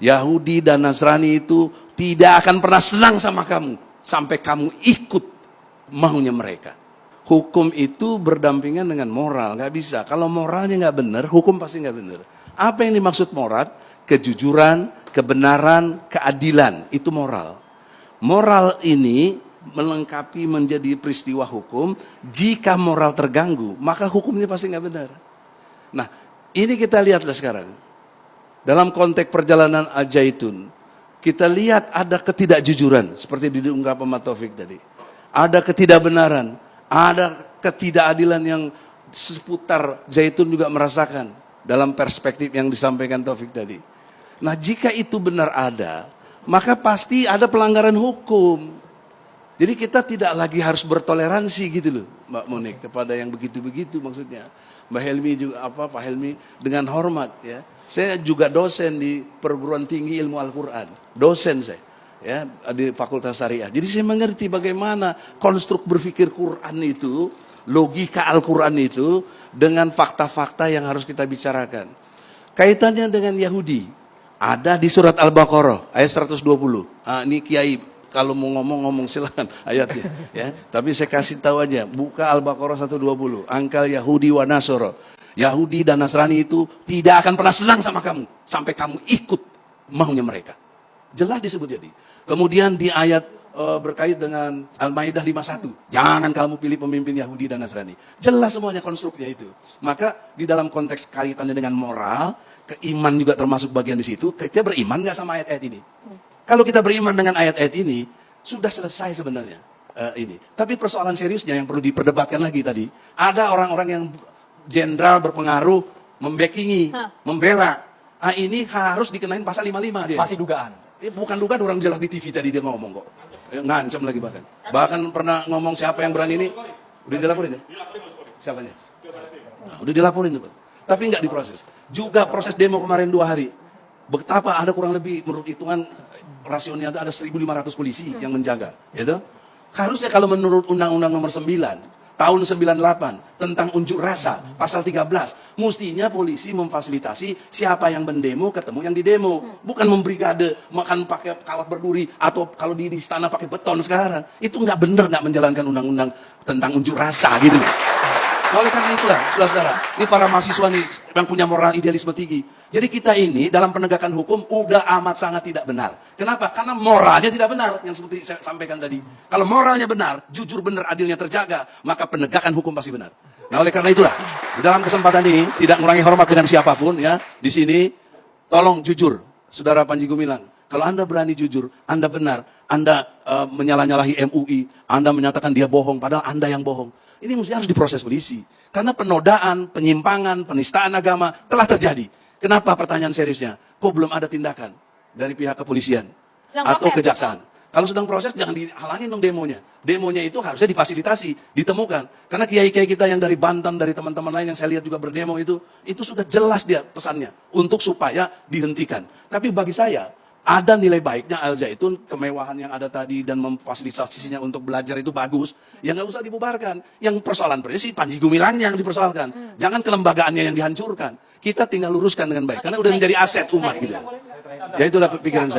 Yahudi dan Nasrani itu tidak akan pernah senang sama kamu sampai kamu ikut maunya mereka. Hukum itu berdampingan dengan moral, nggak bisa. Kalau moralnya nggak benar, hukum pasti nggak benar. Apa yang dimaksud moral? Kejujuran, kebenaran, keadilan, itu moral. Moral ini melengkapi menjadi peristiwa hukum. Jika moral terganggu, maka hukumnya pasti nggak benar. Nah, ini kita lihatlah sekarang. Dalam konteks perjalanan Al-Zaitun, kita lihat ada ketidakjujuran, seperti diungkap sama Taufik tadi. Ada ketidakbenaran, ada ketidakadilan yang seputar Zaitun juga merasakan dalam perspektif yang disampaikan Taufik tadi. Nah, jika itu benar ada, maka pasti ada pelanggaran hukum. Jadi kita tidak lagi harus bertoleransi gitu loh, Mbak Monik, kepada yang begitu-begitu maksudnya. Mbak Helmi juga Pak Helmi dengan hormat ya. Saya juga dosen di Perguruan Tinggi Ilmu Al-Quran. Dosen saya ya di Fakultas Syariah. Jadi saya mengerti bagaimana konstruk berpikir Quran itu, logika Al-Quran itu dengan fakta-fakta yang harus kita bicarakan. Kaitannya dengan Yahudi. Ada di surat Al-Baqarah ayat 120. Ini Kiai kalau mau ngomong silakan ayatnya ya. Tapi saya kasih tahu aja, buka Al-Baqarah 120. Angkal Yahudi wa Nasara. Yahudi dan Nasrani itu tidak akan pernah senang sama kamu sampai kamu ikut maunya mereka. Jelas disebut jadi. Kemudian di ayat berkait dengan Al-Maidah 51. Jangan kamu pilih pemimpin Yahudi dan Nasrani. Jelas semuanya konstruknya itu. Maka di dalam konteks kaitannya dengan moral, keiman juga termasuk bagian di situ. Kita beriman nggak sama ayat-ayat ini? Kalau kita beriman dengan ayat-ayat ini, sudah selesai sebenarnya ini. Tapi persoalan seriusnya yang perlu diperdebatkan lagi tadi. Ada orang-orang yang jenderal berpengaruh, membackingi, membela. Ini harus dikenain pasal 55 dia. Masih dugaan. Bukan dugaan, orang jelas di TV tadi dia ngomong kok. Ngancam lagi bahkan. Bahkan pernah ngomong siapa yang berani ini. Udah dilaporin ya? Siapanya? Udah dilaporin tuh. Tapi nggak diproses. Juga proses demo kemarin 2 hari. Betapa ada kurang lebih menurut hitungan rasionya ada 1.500 polisi yang menjaga. Gitu? Harusnya kalau menurut Undang-Undang Nomor 9 tahun 98 tentang unjuk rasa pasal 13 mestinya polisi memfasilitasi siapa yang mendemo ketemu yang didemo, bukan membrigade makan pakai kawat berduri atau kalau di istana pakai beton sekarang. Itu nggak benar, nggak menjalankan undang-undang tentang unjuk rasa gitu. Oleh karena itulah, saudara-saudara, ini para mahasiswa nih yang punya moral idealisme tinggi. Jadi kita ini dalam penegakan hukum udah amat sangat tidak benar. Kenapa? Karena moralnya tidak benar, yang seperti saya sampaikan tadi. Kalau moralnya benar, jujur benar, adilnya terjaga, maka penegakan hukum pasti benar. Nah, oleh karena itulah, di dalam kesempatan ini tidak mengurangi hormat dengan siapapun ya. Di sini tolong jujur, Saudara Panji Gumilang. Kalau Anda berani jujur, Anda benar, Anda menyalah-nyalahi MUI, Anda menyatakan dia bohong, padahal Anda yang bohong. Ini mesti harus diproses polisi. Karena penodaan, penyimpangan, penistaan agama telah terjadi. Kenapa pertanyaan seriusnya? Kok belum ada tindakan dari pihak kepolisian atau kejaksaan? Kalau sedang proses jangan dihalangin dong demonya. Demonya itu harusnya difasilitasi, ditemukan. Karena kiai-kiai kita yang dari Banten, dari teman-teman lain yang saya lihat juga berdemo itu sudah jelas dia pesannya untuk supaya dihentikan. Tapi bagi saya, ada nilai baiknya Al-Zaitun, kemewahan yang ada tadi dan memfasilitasinya untuk belajar itu bagus. Ya nggak usah dibubarkan. Yang persoalan prinsip Panji Gumilangnya yang dipersoalkan. Jangan kelembagaannya yang dihancurkan. Kita tinggal luruskan dengan baik. Karena udah menjadi aset umat gitu. Ya itulah pikiran saya.